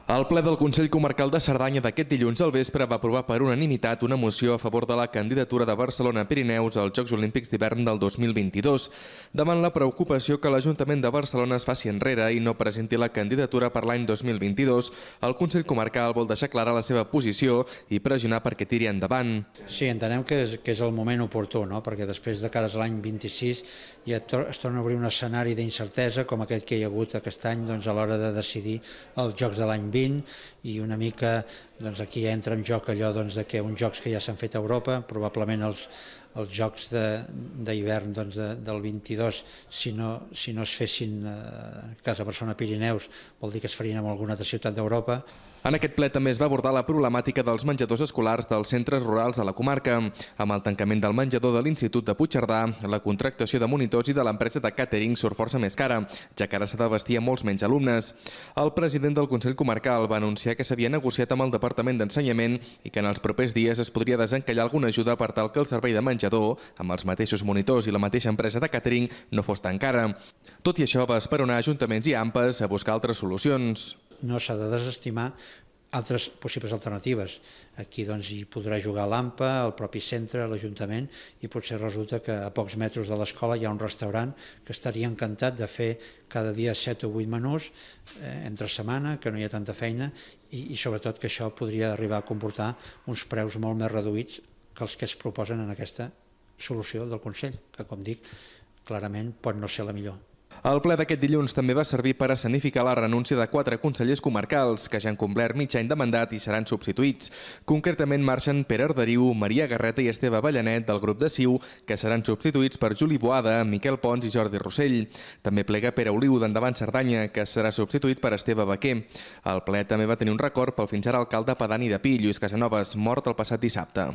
El ple del Consell Comarcal de Cerdanya d'aquest dilluns al vespre va aprovar per unanimitat una moció a favor de la candidatura de Barcelona-Pirineus als Jocs Olímpics d'hivern del 2022, davant la preocupació que l'Ajuntament de Barcelona es faci enrere i no presenti la candidatura per l'any 2022. El Consell Comarcal vol deixar clara la seva posició i pressionar perquè tiri endavant. Sí, entenem que és el moment oportú, no? Perquè després de cara a l'any 26 ja es torna a obrir un escenari d'incertesa com aquest que hi ha hagut aquest any a l'hora de decidir els Jocs de l'any 20 i una mica aquí entra en joc allò de que uns jocs que ja s'han fet a Europa, probablement els jocs d'hivern del 22, si no es fessin en cas de Barcelona-Pirineus, vol dir que es farien en alguna altra ciutat d'Europa. En aquest ple també es va abordar la problemàtica dels menjadors escolars dels centres rurals de la comarca. Amb el tancament del menjador de l'Institut de Puigcerdà, la contractació de monitors i de l'empresa de càtering surt força més cara, ja que ara s'ha de vestir a molts menys alumnes. El president del Consell Comarcal va anunciar que s'havia negociat amb el Departament d'Ensenyament i que en els propers dies es podria desencallar alguna ajuda per tal que el servei de menjador, amb els mateixos monitors i la mateixa empresa de càtering, no fos tan cara. Tot i això, va esperonar ajuntaments i AMPAs a buscar altres solucions. No s'ha de desestimar altres possibles alternatives. Aquí hi podrà jugar l'AMPA, el propi centre, l'Ajuntament, i potser resulta que a pocs metres de l'escola hi ha un restaurant que estaria encantat de fer cada dia 7 o 8 menús entre setmana, que no hi ha tanta feina, i sobretot que això podria arribar a comportar uns preus molt més reduïts que els que es proposen en aquesta solució del Consell, que, com dic, clarament pot no ser la millor. El ple d'aquest dilluns també va servir per escenificar la renúncia de 4 consellers comarcals que ja han complert mig any de mandat i seran substituïts. Concretament marxen Pere Arderiu, Maria Garreta i Esteve Avellanet del grup de CiU, que seran substituïts per Juli Boada, Miquel Pons i Jordi Rossell. També plega Pere Oliu d'Endavant Cerdanya, que serà substituït per Esteve Baquer. El ple també va tenir un record pel fins ara alcalde pedani de Pi, Lluís Casanovas, mort el passat dissabte.